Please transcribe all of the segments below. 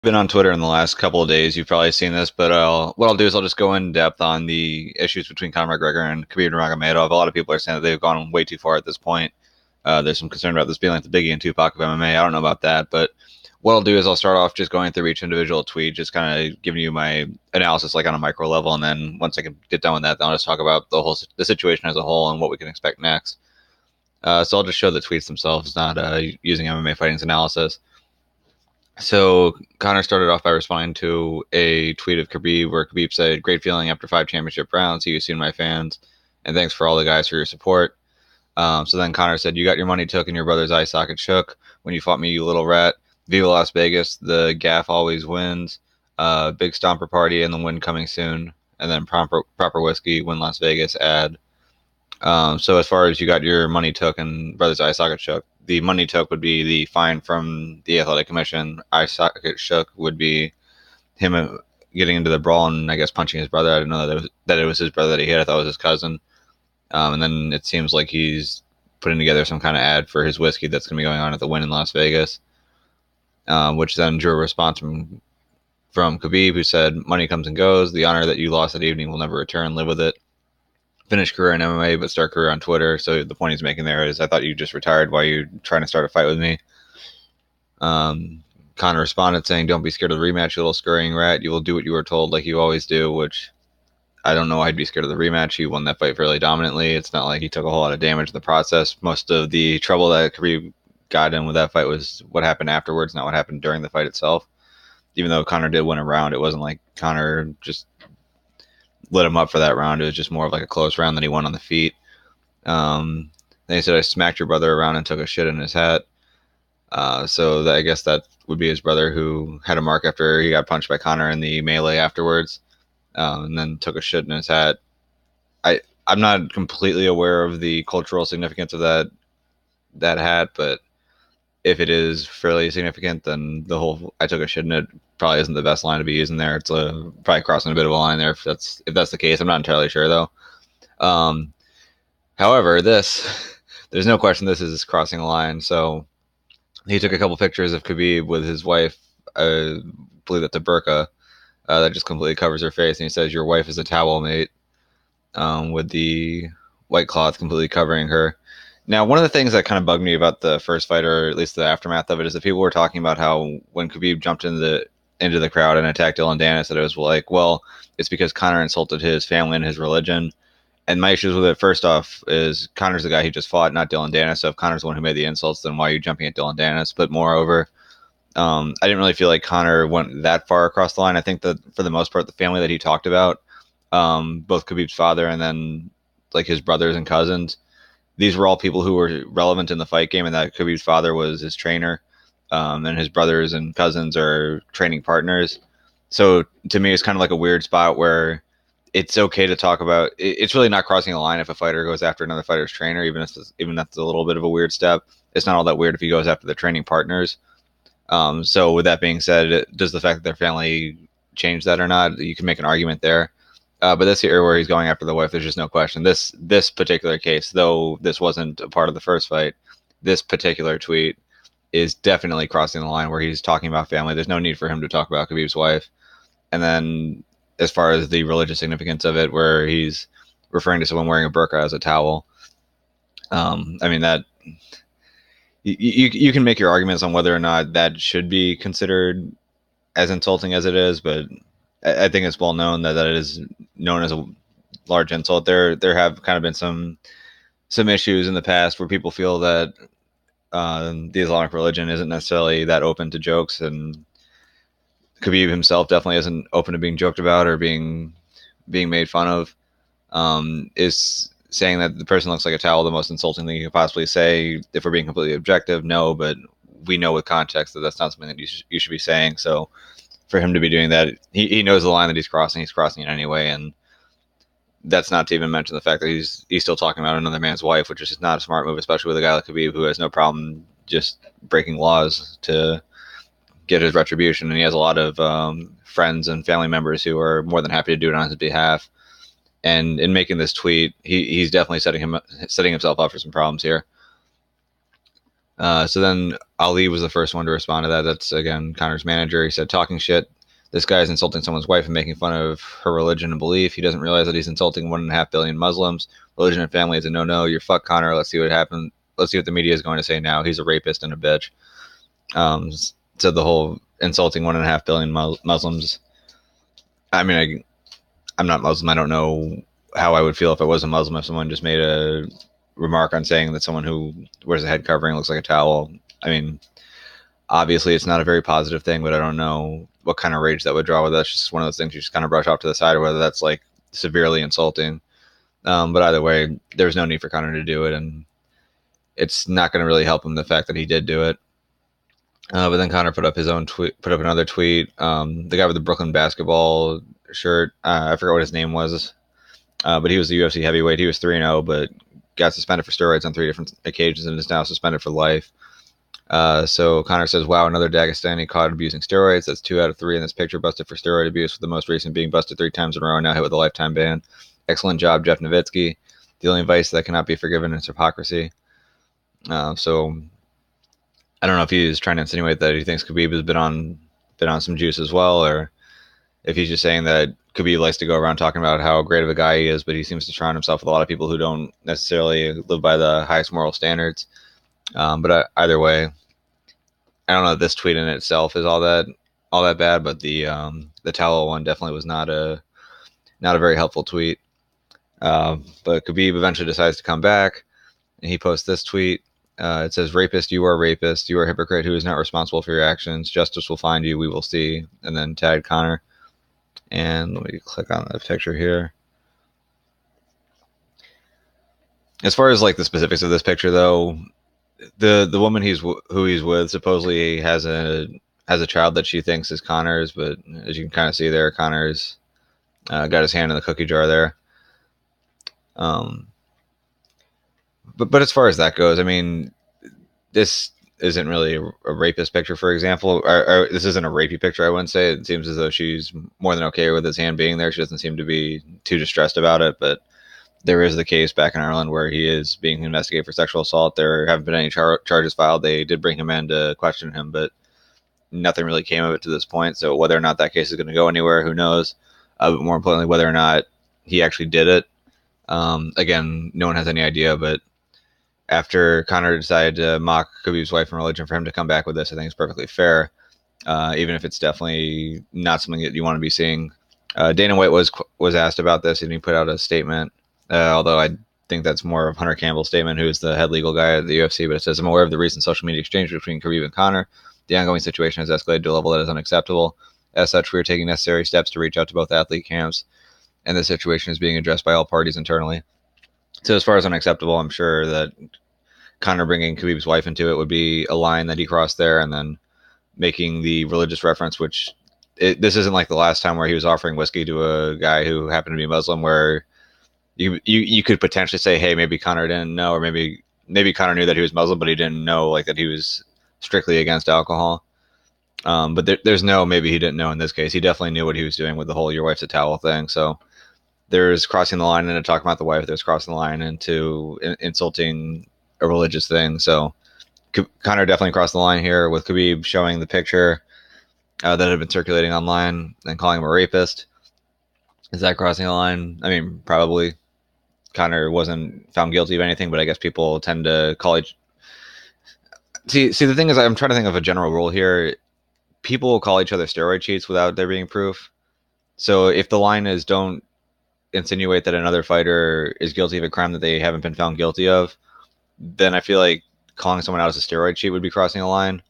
Been on Twitter in the last couple of days. You've probably seen this, but what I'll do is I'll just go in depth on the issues between Conor McGregor and Khabib Nurmagomedov. A lot of people are saying that they've gone way too far at this point. There's some concern about this being like the Biggie and Tupac of MMA. I don't know about that, but what I'll do is I'll start off just going through each individual tweet, just kind of giving you my analysis like on a micro level, and then once I can get done with that, then I'll just talk about the situation as a whole and what we can expect next. So I'll just show the tweets themselves, not using MMA fighting's analysis. So Connor started off by responding to a tweet of Khabib where Khabib said, "Great feeling after 5 championship rounds. See you soon, my fans, and thanks for all the guys for your support." So then Connor said, "You got your money took and your brother's eye socket shook when you fought me, you little rat. Viva Las Vegas. The gaff always wins. Big stomper party and the win coming soon. And then proper whiskey, win Las Vegas ad." So as far as you got your money took and brother's eye socket shook, the money took would be the fine from the athletic commission. Eye socket shook would be him getting into the brawl and I guess punching his brother. I didn't know that it was his brother that he hit. I thought it was his cousin. And then it seems like he's putting together some kind of ad for his whiskey that's going to be going on at the Wynn in Las Vegas, which then drew a response from Khabib, who said, "Money comes and goes. The honor that you lost that evening will never return. Live with it. Finish career in MMA, but start career on Twitter." So the point he's making there is, I thought you just retired while you're trying to start a fight with me. Connor responded saying, "Don't be scared of the rematch, you little scurrying rat. You will do what you were told like you always do," which I don't know why I'd be scared of the rematch. He won that fight fairly dominantly. It's not like he took a whole lot of damage in the process. Most of the trouble that Khabib got in with that fight was what happened afterwards, not what happened during the fight itself. Even though Connor did win a round, it wasn't like Connor just lit him up for that round. It was just more of like a close round that he won on the feet. Then he said, "I smacked your brother around and took a shit in his hat." So I guess that would be his brother who had a mark after he got punched by Connor in the melee afterwards, and then took a shit in his hat. I'm not completely aware of the cultural significance of that hat, but if it is fairly significant, then the whole "I took a shit in it" probably isn't the best line to be using there. It's probably crossing a bit of a line there if that's the case. I'm not entirely sure though. Um, However, there's no question this is crossing a line. So he took a couple pictures of Khabib with his wife. I believe that's a burqa that just completely covers her face, and he says, "Your wife is a towel, mate," with the white cloth completely covering her. Now, one of the things that kind of bugged me about the first fight, or at least the aftermath of it, is that people were talking about how when Khabib jumped into the crowd and attacked Dylan Dennis, that it was like, well, it's because Conor insulted his family and his religion. And my issues with it, first off, is Conor's the guy he just fought, not Dylan Dennis. So if Conor's the one who made the insults, then why are you jumping at Dylan Dennis? But moreover, I didn't really feel like Conor went that far across the line. I think that for the most part, the family that he talked about, both Khabib's father and then like his brothers and cousins, these were all people who were relevant in the fight game, and that Khabib's father was his trainer, and his brothers and cousins are training partners. So to me, it's kind of like a weird spot where it's okay to talk about. It's really not crossing a line if a fighter goes after another fighter's trainer, even that's a little bit of a weird step. It's not all that weird if he goes after the training partners. So with that being said, does the fact that their family change that or not? You can make an argument there. But this here where he's going after the wife, there's just no question. This particular case, though this wasn't a part of the first fight, this particular tweet is definitely crossing the line where he's talking about family. There's no need for him to talk about Khabib's wife. And then as far as the religious significance of it, where he's referring to someone wearing a burqa as a towel, I mean that you can make your arguments on whether or not that should be considered as insulting as it is, but I think it's well known that it is known as a large insult. There have kind of been some issues in the past where people feel that the Islamic religion isn't necessarily that open to jokes, and Khabib himself definitely isn't open to being joked about or being made fun of. Is saying that the person looks like a towel the most insulting thing you could possibly say? If we're being completely objective, no, but we know with context that that's not something that you should be saying. So for him to be doing that, he knows the line that he's crossing. He's crossing it anyway, and that's not to even mention the fact that he's still talking about another man's wife, which is just not a smart move, especially with a guy like Khabib who has no problem just breaking laws to get his retribution, and he has a lot of friends and family members who are more than happy to do it on his behalf. And in making this tweet, he's definitely setting himself up for some problems here. So then Ali was the first one to respond to that. That's, again, Conor's manager. He said, talking shit. This guy is insulting someone's wife and making fun of her religion and belief. He doesn't realize that he's insulting 1.5 billion Muslims. Religion and family is a no-no. You're fuck Conor. Let's see what happens. Let's see what the media is going to say now. He's a rapist and a bitch. Said the whole insulting 1.5 billion Muslims. I mean, I'm not Muslim. I don't know how I would feel if I was a Muslim if someone just made a remark on saying that someone who wears a head covering looks like a towel. I mean, obviously it's not a very positive thing, but I don't know what kind of rage that would draw with us. It's just one of those things you just kind of brush off to the side, or whether that's like severely insulting. But either way, there's no need for Conor to do it, and it's not going to really help him the fact that he did do it. But then Conor put up his own tweet, put up another tweet. The guy with the Brooklyn basketball shirt, I forgot what his name was, but he was the UFC heavyweight. He was 3-0, but got suspended for steroids on 3 different occasions and is now suspended for life. So Conor says, wow, another Dagestani caught abusing steroids. That's 2 out of 3 in this picture busted for steroid abuse, with the most recent being busted 3 times in a row and now hit with a lifetime ban. Excellent job, Jeff Nowitzki. The only vice that cannot be forgiven is hypocrisy. So I don't know if he's trying to insinuate that he thinks Khabib has been on some juice as well, or if he's just saying that Khabib likes to go around talking about how great of a guy he is, but he seems to surround himself with a lot of people who don't necessarily live by the highest moral standards. But either way, I don't know if this tweet in itself is all that bad, but the towel one definitely was not a very helpful tweet. But Khabib eventually decides to come back, and he posts this tweet. It says, rapist, you are a rapist. You are a hypocrite who is not responsible for your actions. Justice will find you. We will see. And then tag Conor. And let me click on the picture here. As far as like the specifics of this picture, though, the woman who he's with supposedly has a child that she thinks is Conor's, but as you can kind of see there, Conor's got his hand in the cookie jar there. But as far as that goes, I mean, this isn't really a rapist picture, for example. Or this isn't a rapey picture, I wouldn't say. It seems as though she's more than okay with his hand being there. She doesn't seem to be too distressed about it, but there is the case back in Ireland where he is being investigated for sexual assault. There haven't been any charges filed. They did bring him in to question him, but nothing really came of it to this point. So whether or not that case is going to go anywhere, who knows? But more importantly, whether or not he actually did it, again, no one has any idea. But after Conor decided to mock Khabib's wife and religion, for him to come back with this, I think is perfectly fair, even if it's definitely not something that you want to be seeing. Dana White was asked about this, and he put out a statement, although I think that's more of Hunter Campbell's statement, who is the head legal guy at the UFC, but it says, I'm aware of the recent social media exchange between Khabib and Conor. The ongoing situation has escalated to a level that is unacceptable. As such, we are taking necessary steps to reach out to both athlete camps, and the situation is being addressed by all parties internally. So as far as unacceptable, I'm sure that Conor bringing Khabib's wife into it would be a line that he crossed there, and then making the religious reference, which this isn't like the last time where he was offering whiskey to a guy who happened to be Muslim, where you could potentially say, hey, maybe Conor didn't know, or maybe Conor knew that he was Muslim, but he didn't know like that he was strictly against alcohol. But there's no maybe he didn't know in this case. He definitely knew what he was doing with the whole "your wife's a towel" thing. So there's crossing the line into talking about the wife. There's crossing the line into insulting a religious thing. So Conor definitely crossed the line here with Khabib showing the picture that had been circulating online and calling him a rapist. Is that crossing the line? I mean, probably. Conor wasn't found guilty of anything, but I guess people tend to call each. See, the thing is, I'm trying to think of a general rule here. People will call each other steroid cheats without there being proof. So if the line is don't insinuate that another fighter is guilty of a crime that they haven't been found guilty of, then I feel like calling someone out as a steroid cheat would be crossing a line.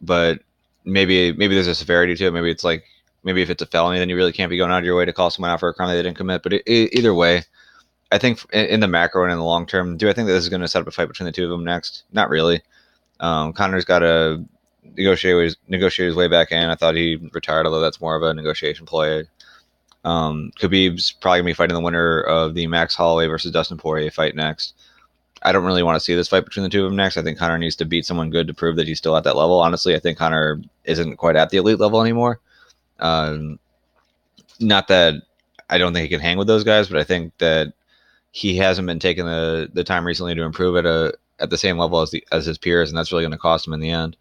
But maybe there's a severity to it. Maybe it's like maybe if it's a felony, then you really can't be going out of your way to call someone out for a crime they didn't commit. But either way, I think in the macro and in the long term, do I think that this is going to set up a fight between the two of them next? Not really. Conor's got to negotiate his way back in. I thought he retired, although that's more of a negotiation ploy. Khabib's probably going to be fighting the winner of the Max Holloway versus Dustin Poirier fight next. I don't really want to see this fight between the two of them next. I think Conor needs to beat someone good to prove that he's still at that level. Honestly, I think Conor isn't quite at the elite level anymore. Not that I don't think he can hang with those guys, but I think that he hasn't been taking the time recently to improve at the same level as his peers, and that's really going to cost him in the end.